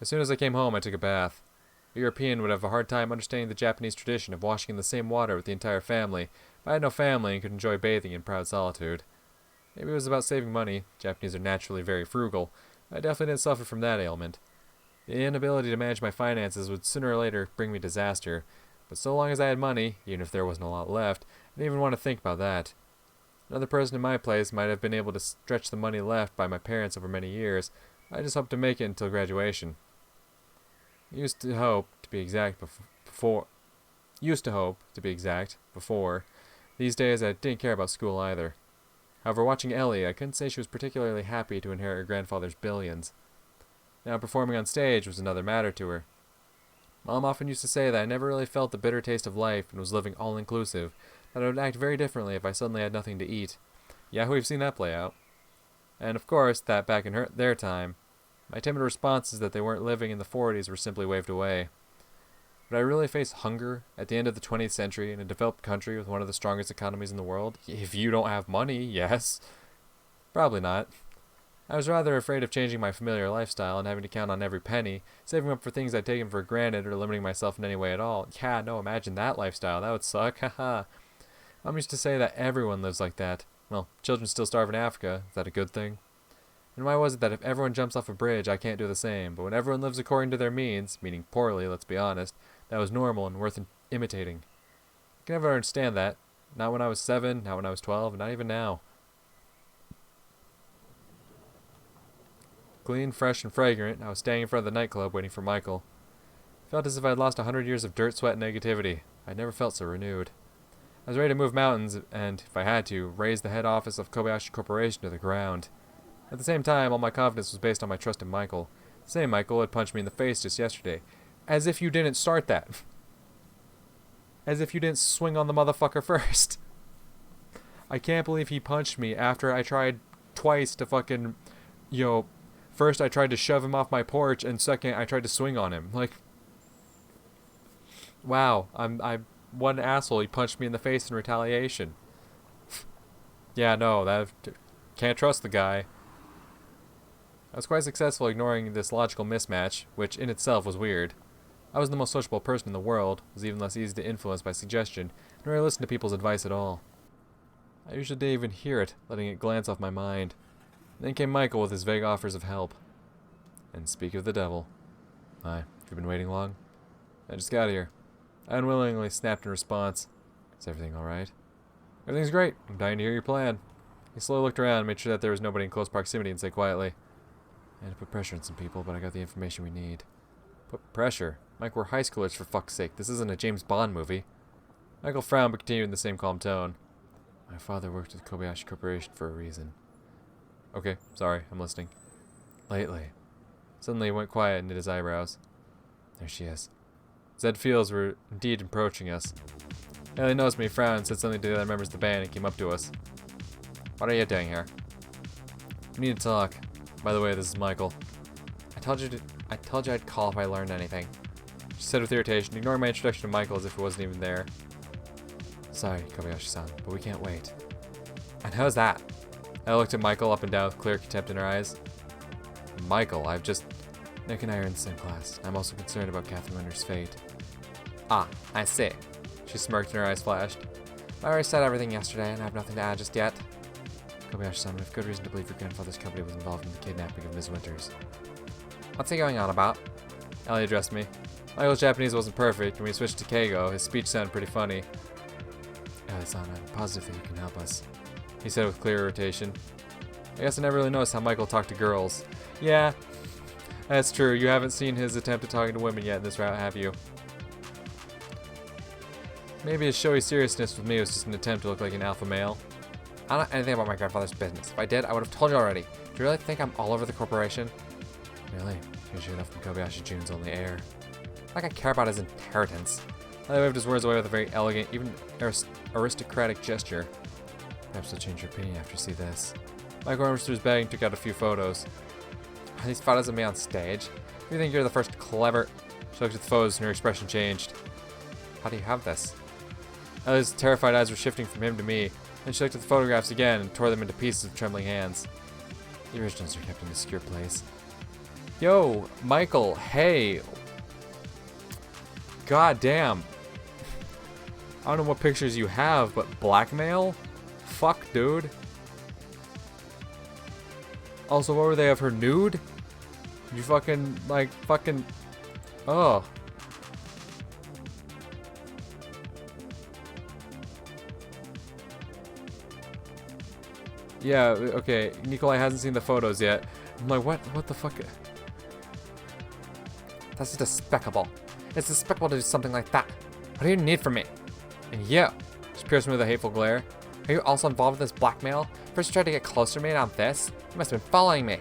As soon as I came home, I took a bath. A European would have a hard time understanding the Japanese tradition of washing in the same water with the entire family, but I had no family and could enjoy bathing in proud solitude. Maybe it was about saving money. Japanese are naturally very frugal. I definitely didn't suffer from that ailment. The inability to manage my finances would sooner or later bring me disaster, but so long as I had money, even if there wasn't a lot left, I didn't even want to think about that. Another person in my place might have been able to stretch the money left by my parents over many years. I just hoped to make it until graduation. Used to hope to be exact before. These days I didn't care about school either. However, watching Ellie, I couldn't say she was particularly happy to inherit her grandfather's billions. Now, performing on stage was another matter to her. Mom often used to say that I never really felt the bitter taste of life and was living all-inclusive, that I would act very differently if I suddenly had nothing to eat. Yeah, we've seen that play out. And of course, that back in their time, my timid responses that they weren't living in the 40s were simply waved away. Would I really face hunger at the end of the 20th century in a developed country with one of the strongest economies in the world? If you don't have money, yes. Probably not. I was rather afraid of changing my familiar lifestyle and having to count on every penny, saving up for things I'd taken for granted or limiting myself in any way at all. Yeah, no, imagine that lifestyle. That would suck. Haha. Mom used to say that everyone lives like that. Well, children still starve in Africa. Is that a good thing? And why was it that if everyone jumps off a bridge, I can't do the same, but when everyone lives according to their means, meaning poorly, let's be honest, that was normal and worth imitating? I can never understand that. Not when I was 7, not when I was 12, and not even now. Clean, fresh, and fragrant, I was standing in front of the nightclub waiting for Michael. I felt as if I had lost 100 years of dirt, sweat, and negativity. I'd never felt so renewed. I was ready to move mountains and, if I had to, raise the head office of Kobayashi Corporation to the ground. At the same time, all my confidence was based on my trust in Michael. The same Michael had punched me in the face just yesterday. As if you didn't start that. As if you didn't swing on the motherfucker first. I can't believe he punched me after I tried twice to fucking, first I tried to shove him off my porch, and second I tried to swing on him. Like, wow, I'm one asshole. He punched me in the face in retaliation. Yeah, no, can't trust the guy. I was quite successful ignoring this logical mismatch, which in itself was weird. I was the most sociable person in the world, was even less easy to influence by suggestion, and rarely listened to people's advice at all. I usually didn't even hear it, letting it glance off my mind. Then came Michael with his vague offers of help. And speak of the devil. Hi, have you been waiting long? I just got here. I unwillingly snapped in response. Is everything alright? Everything's great. I'm dying to hear your plan. He slowly looked around and made sure that there was nobody in close proximity and said quietly, I had to put pressure on some people, but I got the information we need. Put pressure? Mike, we're high schoolers, for fuck's sake. This isn't a James Bond movie. Michael frowned but continued in the same calm tone. My father worked with Kobayashi Corporation for a reason. Okay, sorry, I'm listening. Lately. Suddenly he went quiet and knit his eyebrows. There she is. Zed Fields were indeed approaching us. Ellie noticed me, frowned, and said something to the other members of the band and came up to us. What are you doing here? We need to talk. By the way, this is Michael. I told you I'd call if I learned anything. She said with irritation, ignoring my introduction to Michael as if it wasn't even there. Sorry, Kobayashi-san, but we can't wait. And how's that? I looked at Michael up and down with clear contempt in her eyes. Michael, Nick and I are in the same class. I'm also concerned about Catherine Winter's fate. Ah, I see. She smirked and her eyes flashed. I already said everything yesterday and I have nothing to add just yet. Kobayashi-san, we have good reason to believe your grandfather's company was involved in the kidnapping of Ms. Winters. What's he going on about? Ellie addressed me. Michael's Japanese wasn't perfect, and when he switched to Keigo, his speech sounded pretty funny. Ellie-san, I'm positive that you can help us, he said with clear irritation. I guess I never really noticed how Michael talked to girls. Yeah, that's true. You haven't seen his attempt at talking to women yet in this route, have you? Maybe his showy seriousness with me was just an attempt to look like an alpha male. I don't know anything about my grandfather's business. If I did, I would have told you already. Do you really think I'm all over the corporation? Really? You're sure enough from Kobayashi Jun's only heir. Like I care about his inheritance. I waved his words away with a very elegant, even aristocratic gesture. Perhaps you'll change your opinion after you see this. Michael rummaged through his bag and took out a few photos. Are these photos of me on stage? You think you're the first clever... She looked at the photos and her expression changed. How do you have this? Ellie's terrified eyes were shifting from him to me. Then she looked at the photographs again and tore them into pieces with trembling hands. The originals are kept in a secure place. Yo, Michael, hey. God damn. I don't know what pictures you have, but blackmail? Fuck, dude. Also, what were they of her nude? You fucking, like, fucking... Oh. Yeah, okay. Nikolai hasn't seen the photos yet. I'm like, what the fuck? That's despicable. It's despicable to do something like that. What do you need from me? And you, she pierced me with a hateful glare. Are you also involved in this blackmail? First you tried to get closer to me, now this? You must have been following me.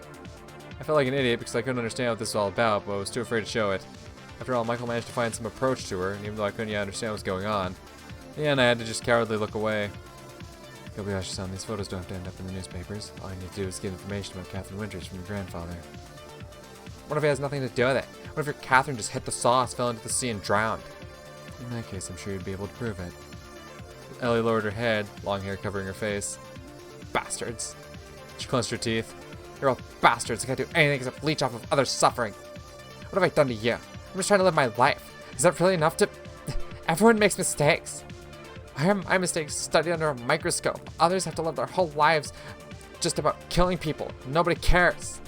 I felt like an idiot because I couldn't understand what this was all about, but I was too afraid to show it. After all, Michael managed to find some approach to her, and even though I couldn't yet understand what was going on, in the end I had to just cowardly look away. Kobayashi-san, these photos don't have to end up in the newspapers. All you need to do is get information about Catherine Winters from your grandfather. What if it has nothing to do with it? What if your Catherine just hit the sauce, fell into the sea, and drowned? In that case, I'm sure you'd be able to prove it. Ellie lowered her head, long hair covering her face. Bastards. She clenched her teeth. You're all bastards. I can't do anything except leech off of others' suffering. What have I done to you? I'm just trying to live my life. Is that really enough to... Everyone makes mistakes. My mistakes studied under a microscope. Others have to live their whole lives just about killing people. Nobody cares.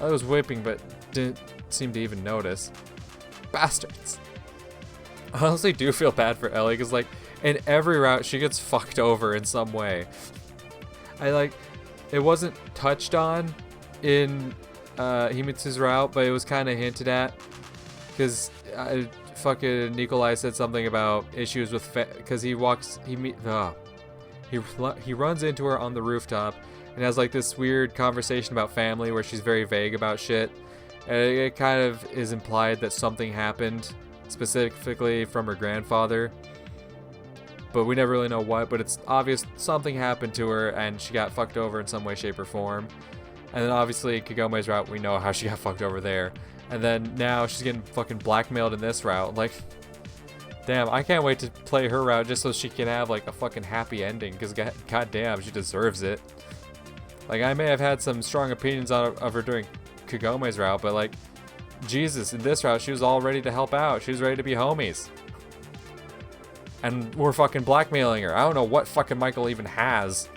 I was whipping, but didn't seem to even notice. Bastards. I honestly do feel bad for Ellie, because, like, in every route, she gets fucked over in some way. It wasn't touched on in Himitsu's route, but it was kind of hinted at. Because fucking Nikolai said something about issues with because he runs into her on the rooftop and has like this weird conversation about family where she's very vague about shit. And it kind of is implied that something happened specifically from her grandfather, but we never really know what. But it's obvious something happened to her and she got fucked over in some way, shape, or form. And then obviously Kagome's route, we know how she got fucked over there. And then now she's getting fucking blackmailed in this route. Like, damn, I can't wait to play her route just so she can have like a fucking happy ending, because goddamn, she deserves it. Like, I may have had some strong opinions of her doing Kagome's route, but like, Jesus, in this route, she was all ready to help out. She was ready to be homies. And we're fucking blackmailing her. I don't know what fucking Michael even has.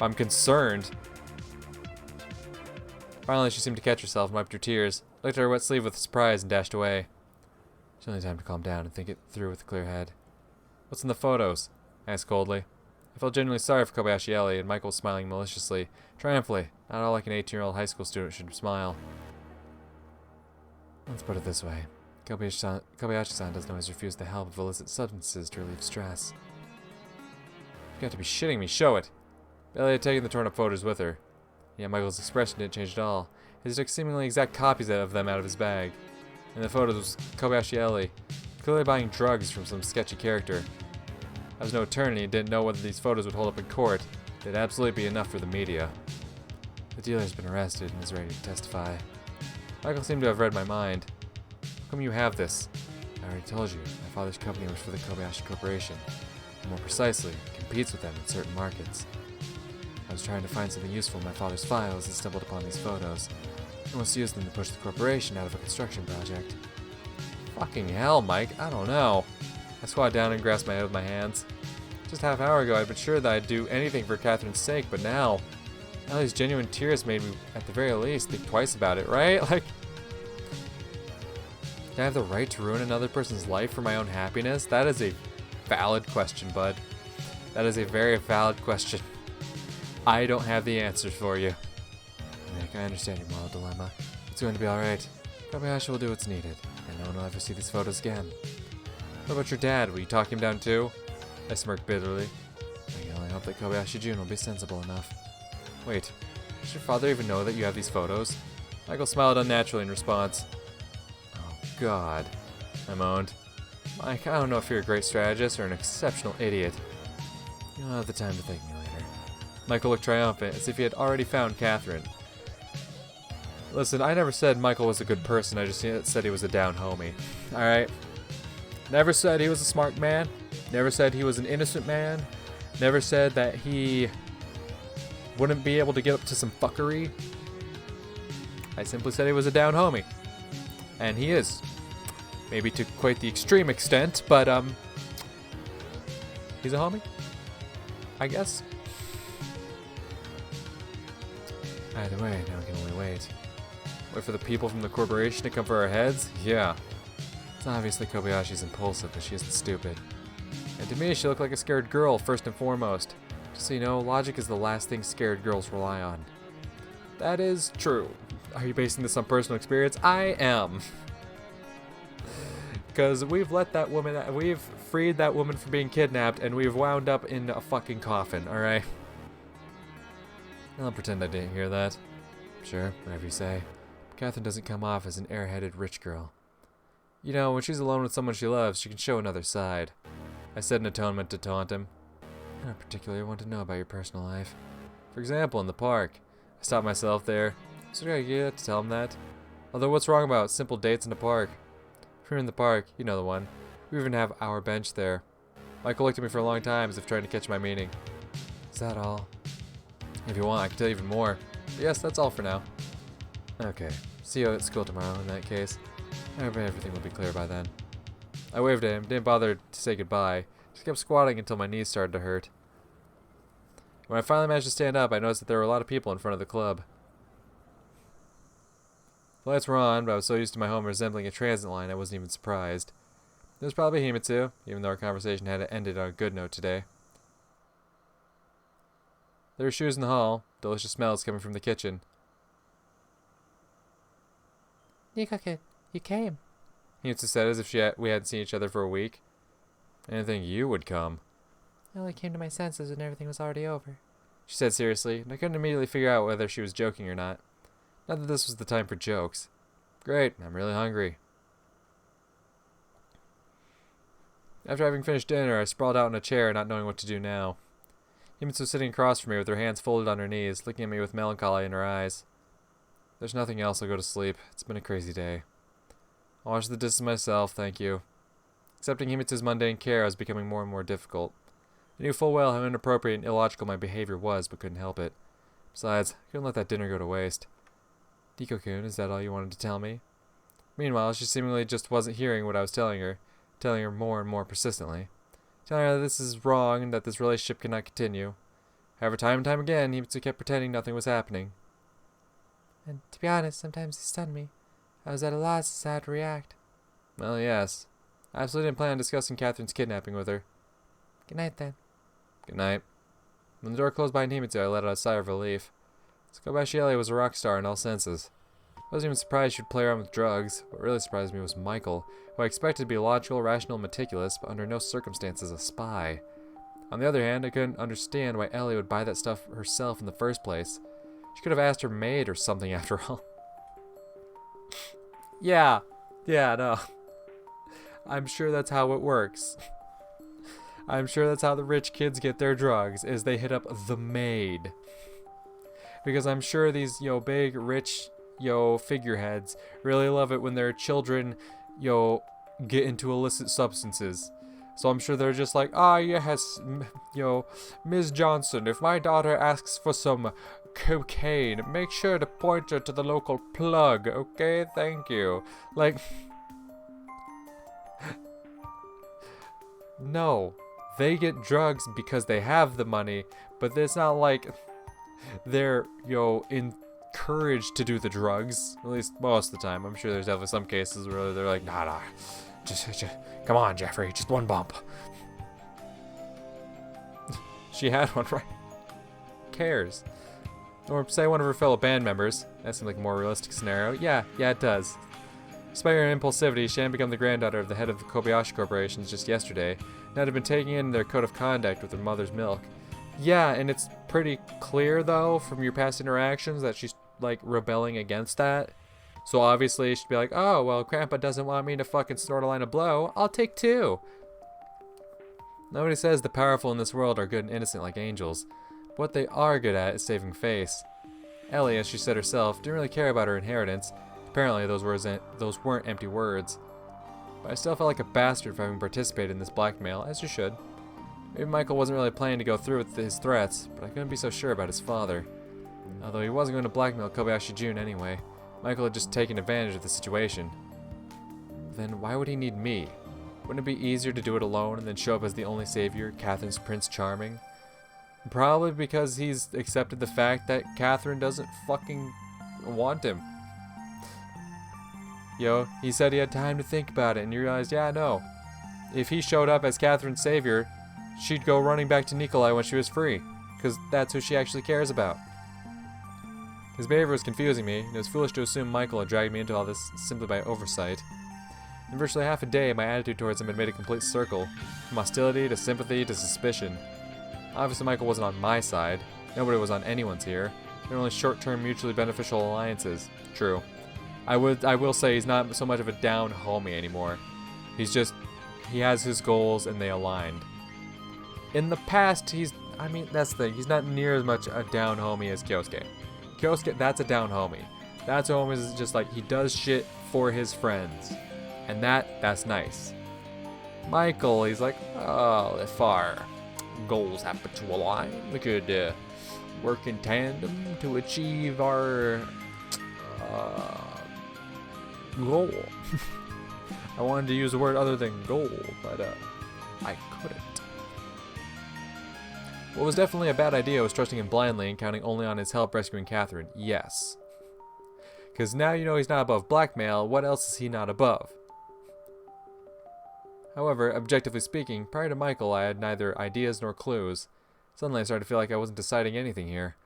I'm concerned. Finally, she seemed to catch herself and wiped her tears, looked at her wet sleeve with surprise, and dashed away. It's only time to calm down and think it through with a clear head. What's in the photos? I asked coldly. I felt genuinely sorry for Kobayashi Ellie, and Michael was smiling maliciously, triumphantly, not all like an 18-year-old high school student should smile. Let's put it this way. Kobayashi-san doesn't always refuse the help of illicit substances to relieve stress. You got to be shitting me, show it! Ellie had taken the torn-up photos with her. Yet Michael's expression didn't change at all. He took seemingly exact copies of them out of his bag. In the photos was Kobayashi Ellie, clearly buying drugs from some sketchy character. I was no attorney and didn't know whether these photos would hold up in court. They'd absolutely be enough for the media. The dealer has been arrested and is ready to testify. Michael seemed to have read my mind. How come you have this? I already told you, my father's company works for the Kobayashi Corporation. And more precisely, competes with them in certain markets. I was trying to find something useful in my father's files and stumbled upon these photos. I wants to use them to push the corporation out of a construction project. Fucking hell, Mike, I don't know. I squatted down and grasped my head with my hands. Just half an hour ago, I'd been sure that I'd do anything for Catherine's sake, but now... Ellie's genuine tears made me, at the very least, think twice about it, right? Like... Do I have the right to ruin another person's life for my own happiness? That is a valid question, bud. That is a very valid question. I don't have the answers for you. Nick, I understand your moral dilemma. It's going to be alright. Kobayashi will do what's needed, and no one will ever see these photos again. What about your dad? Will you talk him down too? I smirked bitterly. I can only hope that Kobayashi-jun will be sensible enough. Wait, does your father even know that you have these photos? Michael smiled unnaturally in response. Oh god, I moaned. Mike, I don't know if you're a great strategist or an exceptional idiot. You'll have the time to thank me later. Michael looked triumphant, as if he had already found Catherine. Listen, I never said Michael was a good person, I just said he was a down homie. Alright? Never said he was a smart man. Never said he was an innocent man. Never said that he wouldn't be able to get up to some fuckery. I simply said he was a down homie. And he is. Maybe to quite the extreme extent, but, he's a homie? I guess. Either way, now we can only wait. Wait for the people from the corporation to come for our heads? Yeah. It's obviously Kobayashi's impulsive, but she isn't stupid. And to me, she looked like a scared girl, first and foremost. Just so you know, logic is the last thing scared girls rely on. That is true. Are you basing this on personal experience? I am. Because we've freed that woman from being kidnapped, and we've wound up in a fucking coffin, alright? I'll pretend I didn't hear that. Sure, whatever you say. Catherine doesn't come off as an airheaded rich girl. You know, when she's alone with someone she loves, she can show another side. I said in atonement to taunt him. I don't particularly want to know about your personal life. For example, in the park. I stopped myself there. So I get to tell him that. Although what's wrong about simple dates in the park? If we're in the park, you know the one. We even have our bench there. Michael looked at me for a long time as if trying to catch my meaning. Is that all? If you want, I can tell you even more. But yes, that's all for now. Okay. See you at school tomorrow in that case. I hope everything will be clear by then. I waved at him, didn't bother to say goodbye. Just kept squatting until my knees started to hurt. When I finally managed to stand up, I noticed that there were a lot of people in front of the club. The lights were on, but I was so used to my home resembling a transit line I wasn't even surprised. It was probably Himitsu, even though our conversation had ended on a good note today. There were shoes in the hall, delicious smells coming from the kitchen. Nikko-kun, you came. Himitsu said as if we hadn't seen each other for a week. I didn't think you would come. I only came to my senses when everything was already over, she said seriously, and I couldn't immediately figure out whether she was joking or not. Not that this was the time for jokes. Great, I'm really hungry. After having finished dinner, I sprawled out in a chair, not knowing what to do now. Himitsu was sitting across from me with her hands folded on her knees, looking at me with melancholy in her eyes. There's nothing else, I'll go to sleep. It's been a crazy day. I'll watch the dishes myself, thank you. Accepting Himitsu's mundane care was becoming more and more difficult. I knew full well how inappropriate and illogical my behavior was, but couldn't help it. Besides, I couldn't let that dinner go to waste. Nikko-kun, is that all you wanted to tell me? Meanwhile, she seemingly just wasn't hearing what I was telling her more and more persistently. Telling her that this is wrong and that this relationship cannot continue. However, time and time again, Himitsu kept pretending nothing was happening. And to be honest, sometimes he stunned me. I was at a loss as to how to react. Well, yes. I absolutely didn't plan on discussing Catherine's kidnapping with her. Good night, then. Good night. When the door closed behind Himitsu, I let out a sigh of relief. Kobayashi Ellie was a rock star in all senses. I wasn't even surprised she'd play around with drugs. What really surprised me was Michael, who I expected to be logical, rational, and meticulous, but under no circumstances a spy. On the other hand, I couldn't understand why Ellie would buy that stuff herself in the first place. She could have asked her maid or something after all. Yeah, no. I'm sure that's how it works. I'm sure that's how the rich kids get their drugs, is they hit up the maid. Because I'm sure these, big, rich, figureheads really love it when their children, get into illicit substances. So I'm sure they're just like, yes, Ms. Johnson, if my daughter asks for some cocaine, make sure to point her to the local plug, okay? Thank you. Like, no, they get drugs because they have the money, but it's not like they're, encouraged to do the drugs, at least most of the time. I'm sure there's definitely some cases where they're like, nah, just come on, Jeffrey, just one bump. She had one, right? Cares. Or say one of her fellow band members. That seems like a more realistic scenario. Yeah, it does. Despite her impulsivity, she had become the granddaughter of the head of the Kobayashi Corporation just yesterday, and had been taking in their code of conduct with her mother's milk. Yeah, and it's pretty clear, though, from your past interactions that she's, rebelling against that. So obviously she'd be like, oh, well, Grandpa doesn't want me to fucking snort a line of blow. I'll take two. Nobody says the powerful in this world are good and innocent like angels. But what they are good at is saving face. Ellie, as she said herself, didn't really care about her inheritance. Apparently those weren't empty words. But I still felt like a bastard for having participated in this blackmail, as you should. Maybe Michael wasn't really planning to go through with his threats, but I couldn't be so sure about his father. Although he wasn't going to blackmail Kobayashi Jun anyway. Michael had just taken advantage of the situation. Then why would he need me? Wouldn't it be easier to do it alone and then show up as the only savior, Catherine's Prince Charming? Probably because he's accepted the fact that Catherine doesn't fucking want him. Yo, he said he had time to think about it, and you realized, yeah, no. If he showed up as Catherine's savior, she'd go running back to Nikolai when she was free, because that's who she actually cares about. His behavior was confusing me, and it was foolish to assume Michael had dragged me into all this simply by oversight. In virtually half a day, my attitude towards him had made a complete circle, from hostility to sympathy to suspicion. Obviously, Michael wasn't on my side. Nobody was on anyone's here. There were only short-term, mutually beneficial alliances. True. I will say he's not so much of a down homie anymore. He has his goals and they aligned. In the past, that's the thing. He's not near as much a down homie as Kyosuke. Kyosuke, that's a down homie. That's a homie is just like, he does shit for his friends. And that's nice. Michael, he's like, oh, if our goals happen to align, we could work in tandem to achieve our goal. I wanted to use a word other than goal, but I couldn't. What was definitely a bad idea was trusting him blindly and counting only on his help rescuing Catherine. Yes. Because now you know he's not above blackmail, what else is he not above? However, objectively speaking, prior to Michael, I had neither ideas nor clues. Suddenly I started to feel like I wasn't deciding anything here.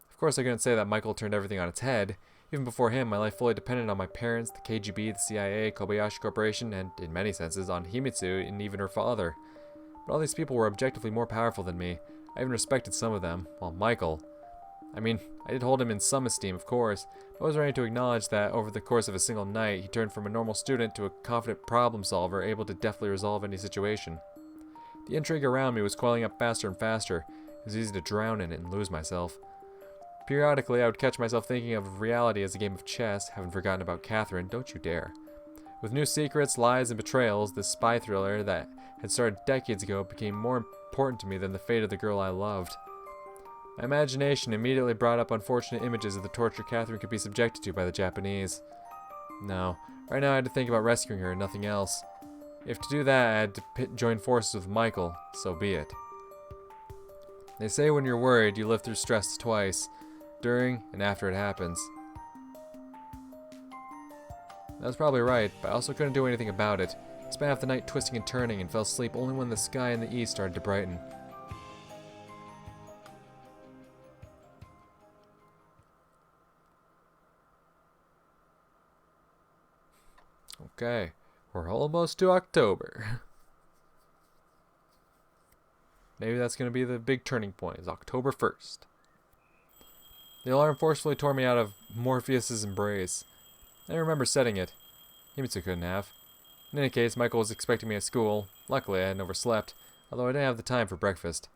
Of course, I couldn't say that Michael turned everything on its head. Even before him, my life fully depended on my parents, the KGB, the CIA, Kobayashi Corporation, and, in many senses, on Himitsu and even her father. But all these people were objectively more powerful than me. I even respected some of them, while Michael... I did hold him in some esteem, of course, but I was ready to acknowledge that over the course of a single night, he turned from a normal student to a confident problem solver able to deftly resolve any situation. The intrigue around me was coiling up faster and faster. It was easy to drown in it and lose myself. Periodically, I would catch myself thinking of reality as a game of chess, having forgotten about Catherine, don't you dare. With new secrets, lies, and betrayals, this spy thriller that had started decades ago became more important to me than the fate of the girl I loved. My imagination immediately brought up unfortunate images of the torture Catherine could be subjected to by the Japanese. No, right now I had to think about rescuing her and nothing else. If to do that I had to join forces with Michael, so be it. They say when you're worried, you live through stress twice, during and after it happens. That was probably right, but I also couldn't do anything about it. I spent half the night twisting and turning and fell asleep only when the sky in the east started to brighten. Okay, we're almost to October. Maybe that's going to be the big turning point, is October 1st. The alarm forcefully tore me out of Morpheus's embrace. I remember setting it. Himitsu couldn't have. In any case, Michael was expecting me at school. Luckily, I hadn't overslept, although I didn't have the time for breakfast.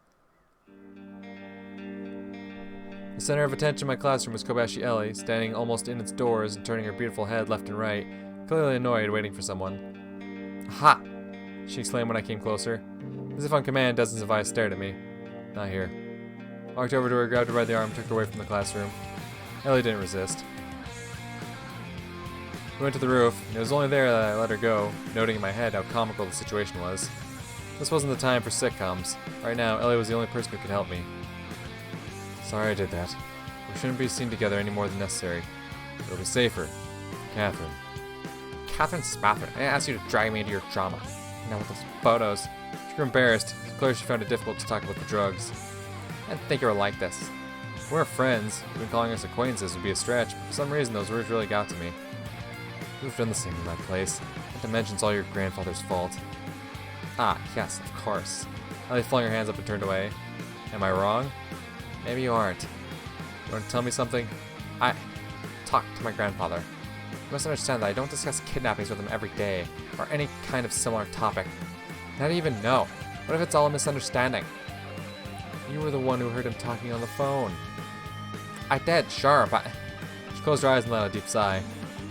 The center of attention in my classroom was Kobayashi Ellie, standing almost in its doors and turning her beautiful head left and right, clearly annoyed, waiting for someone. Aha! She exclaimed when I came closer. As if on command, dozens of eyes stared at me. Not here. I walked over to her, grabbed her by the arm, and took her away from the classroom. Ellie didn't resist. We went to the roof, and it was only there that I let her go, noting in my head how comical the situation was. This wasn't the time for sitcoms. Right now, Ellie was the only person who could help me. Sorry I did that. We shouldn't be seen together any more than necessary. It'll be safer. Catherine. Catherine Spafford, I didn't ask you to drag me into your drama. Now with those photos. She grew embarrassed. It's clear she found it difficult to talk about the drugs. I didn't think you were like this. We're friends. Even calling us acquaintances would be a stretch, but for some reason those words really got to me. You've done the same in that place. Not to mention it's all your grandfather's fault. Ah, yes, of course. Ellie flung her hands up and turned away. Am I wrong? Maybe you aren't. You want to tell me something? I talk to my grandfather. You must understand that I don't discuss kidnappings with him every day, or any kind of similar topic. How do you even know? What if it's all a misunderstanding? You were the one who heard him talking on the phone. I did, sure, but... She closed her eyes and let out a deep sigh.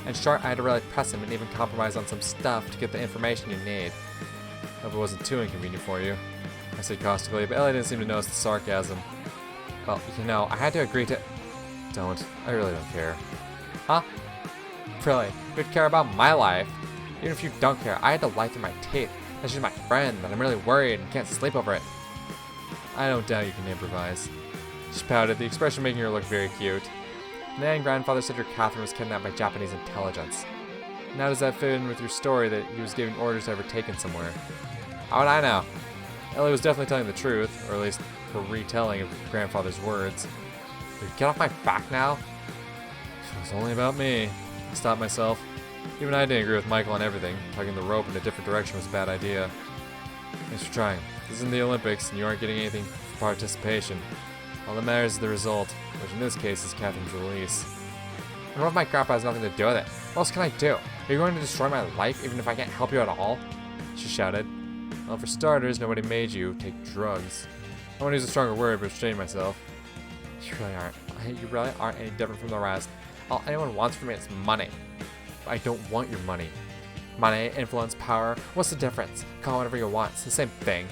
And sure, I had to really press him and even compromise on some stuff to get the information you need. Hope it wasn't too inconvenient for you. I said caustically, but Ellie didn't seem to notice the sarcasm. Well, you know, I had to agree to... Don't. I really don't care. Huh? Really, you'd care about my life. Even if you don't care, I had to lie through my teeth. And she's my friend, and I'm really worried and can't sleep over it. I don't doubt you can improvise. She pouted, the expression making her look very cute. Then grandfather said your Catherine was kidnapped by Japanese intelligence. And how does that fit in with your story that he was giving orders to have her taken somewhere? How would I know? Ellie was definitely telling the truth, or at least her retelling of grandfather's words. Get off my back now? If it was only about me. I stopped myself. Even I didn't agree with Michael on everything. Tugging the rope in a different direction was a bad idea. Thanks for trying. This isn't the Olympics, and you aren't getting anything for participation. All that matters is the result, which in this case is Catherine's release. And what if my grandpa has nothing to do with it? What else can I do? Are you going to destroy my life even if I can't help you at all? She shouted. Well, for starters, nobody made you take drugs. I want to use a stronger word, but restrain myself. You really aren't any different from the rest. All anyone wants from me is money. But I don't want your money. Money, influence, power, what's the difference? Call it whatever you want, it's the same thing.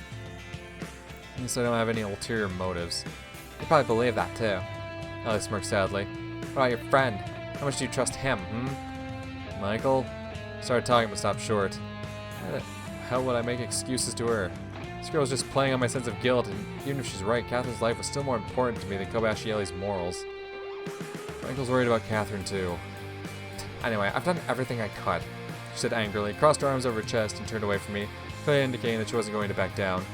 At least I don't have any ulterior motives. You probably believe that too. Ellie smirked sadly. What about your friend? How much do you trust him, Michael? Started talking but stopped short. How the hell would I make excuses to her? This girl was just playing on my sense of guilt, and even if she's right, Catherine's life was still more important to me than Kobayashi Ellie's morals. Michael's worried about Catherine too. Anyway, I've done everything I could, she said angrily, crossed her arms over her chest and turned away from me, clearly indicating that she wasn't going to back down.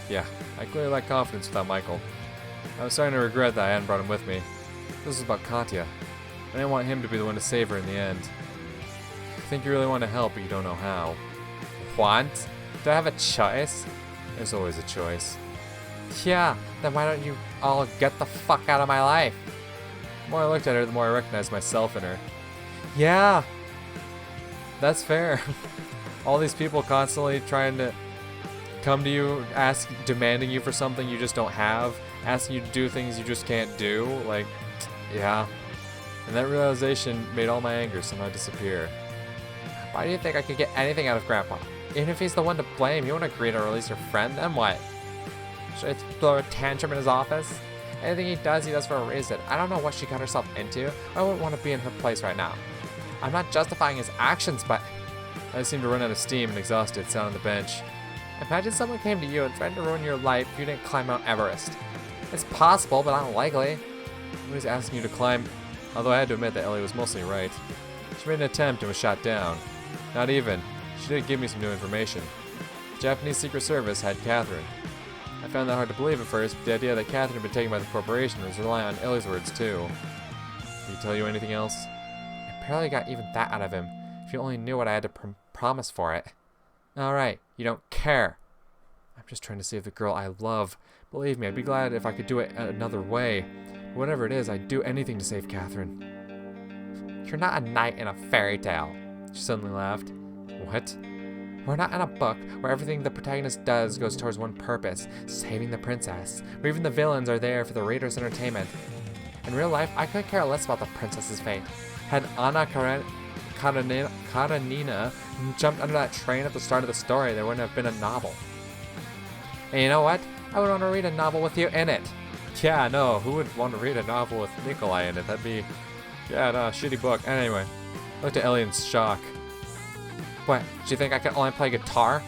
Yeah, I clearly lacked confidence without Michael. I was starting to regret that I hadn't brought him with me. This was about Katya. I didn't want him to be the one to save her in the end. I think you really want to help, but you don't know how. Want? Do I have a choice? There's always a choice. Yeah, then why don't you all get the fuck out of my life? The more I looked at her, the more I recognized myself in her. Yeah, that's fair. All these people constantly trying to come to you, demanding you for something you just don't have, asking you to do things you just can't do. Like, yeah. And that realization made all my anger somehow disappear. Why do you think I could get anything out of Grandpa? Even if he's the one to blame, you won't agree to release your friend, then what? Should I throw a tantrum in his office? Anything he does for a reason. I don't know what she got herself into. I wouldn't want to be in her place right now. I'm not justifying his actions, but... I seemed to run out of steam and exhausted, sat on the bench. Imagine someone came to you and threatened to ruin your life if you didn't climb Mount Everest. It's possible, but unlikely. Nobody's asking you to climb... Although I had to admit that Ellie was mostly right. She made an attempt and was shot down. Not even. She did give me some new information. The Japanese Secret Service had Catherine. I found that hard to believe at first, but the idea that Catherine had been taken by the corporation was relying on Ellie's words too. Did he tell you anything else? I barely got even that out of him. If you only knew what I had to promise for it. Alright, you don't care. I'm just trying to save the girl I love. Believe me, I'd be glad if I could do it another way. But whatever it is, I'd do anything to save Catherine. You're not a knight in a fairy tale. She suddenly laughed. What? We're not in a book where everything the protagonist does goes towards one purpose, saving the princess, where even the villains are there for the reader's entertainment. In real life, I couldn't care less about the princess's fate. Had Anna Karenina jumped under that train at the start of the story, there wouldn't have been a novel. And you know what? I would want to read a novel with you in it. Yeah, no, who would want to read a novel with Nikolai in it? That'd be, yeah, no, a shitty book. Anyway, I looked at Ellie in shock. What, do you think I can only play guitar?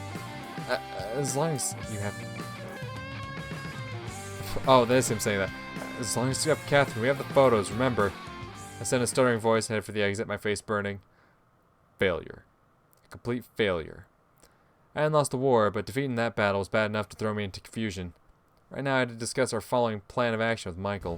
As long as you have... Oh, there's him saying that. As long as you have Catherine, we have the photos, remember. I sent a stuttering voice and headed for the exit, my face burning. Failure. A complete failure. I hadn't lost the war, but defeating that battle was bad enough to throw me into confusion. Right now I had to discuss our following plan of action with Michael.